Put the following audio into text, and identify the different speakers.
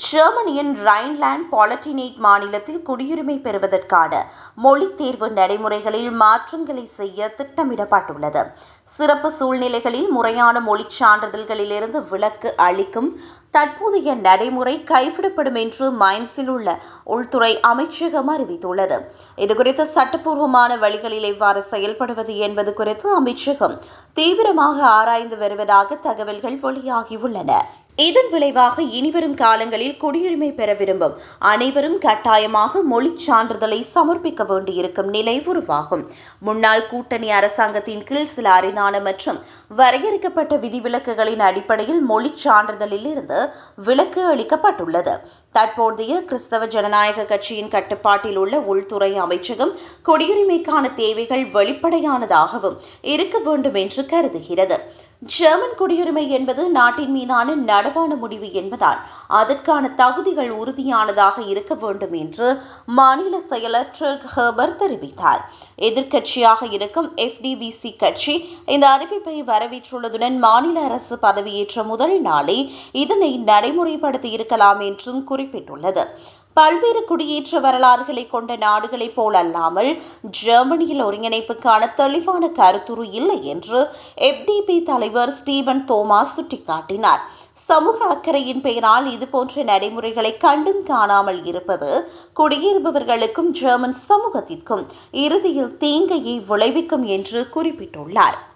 Speaker 1: ஜெர்மனியின் ரைன்லாந்து பாலட்டினேட் மாநிலத்தில் குடியுரிமை பெறுவதற்கான மொழித் தேர்வு நடைமுறைகளில் மாற்றங்களை செய்ய திட்டமிடப்பட்டுள்ளது. சிறப்பு சூழ்நிலைகளில் முறையான மொழிச் சான்றிதழ்களிலிருந்து விலக்கு அளிக்கும் தற்போதைய நடைமுறை கைவிடப்படும் என்று மைன்ஸில் உள்ள உள்துறை அமைச்சகம் அறிவித்துள்ளது. இதுகுறித்து சட்டப்பூர்வமான வழிகளில் எவ்வாறு செயல்படுவது என்பது குறித்து அமைச்சகம் தீவிரமாக ஆராய்ந்து வருவதாக தகவல்கள் வெளியாகியுள்ளன. இதன் விளைவாக இனிவரும் காலங்களில் குடியுரிமை பெற விரும்பும் அனைவரும் கட்டாயமாக மொழிச் சான்றிதழை சமர்ப்பிக்க வேண்டியிருக்கும் நிலை உருவாகும். முன்னாள் கூட்டணி அரசாங்கத்தின் கீழ் சில அரிதான மற்றும் வரையறுக்கப்பட்ட விதிவிலக்குகளின் அடிப்படையில் மொழிச் சான்றிதழில் இருந்து விலக்கு அளிக்கப்பட்டுள்ளது. தற்போதைய கிறிஸ்தவ ஜனநாயக கட்சியின் கட்டுப்பாட்டில் உள்ள உள்துறை அமைச்சகம் குடியுரிமைக்கான தேவைகள் வெளிப்படையானதாகவும் இருக்க வேண்டும் என்று கருதுகிறது. ஜெர்மன் குடியுரிமை என்பது நாட்டின் மீதான நனவான முடிவு என்பதால் அதற்கான தகுதிகள் உறுதியானதாக இருக்க வேண்டும் என்று மாநில செயலர் ட்ரிக் ஹெர்பர் தெரிவித்தார். எதிர்க்கட்சியாக இருக்கும் FDBC கட்சி இந்த அறிவிப்பை வரவேற்றுள்ளதுடன் மாநில அரசு பதவியேற்ற முதல் நாளே இதனை நடைமுறைப்படுத்தி இருக்கலாம் என்றும் குறிப்பிட்டுள்ளது. பல்வேறு குடியேற்ற வரலாறுகளை கொண்ட நாடுகளைப் போலல்லாமல் ஜெர்மனியில் ஒருங்கிணைப்புக்கான தெளிவான கருத்துரு இல்லை என்று FDP தலைவர் ஸ்டீபன் தோமாஸ் சுட்டிக்காட்டினார். சமூக அக்கறையின் பெயரால் இதுபோன்ற நடைமுறைகளை கண்டும் காணாமல் இருப்பது குடியேறுபவர்களுக்கும் ஜெர்மன் சமூகத்திற்கும் இறுதியில் தீங்கையை விளைவிக்கும் என்று குறிப்பிட்டுள்ளார்.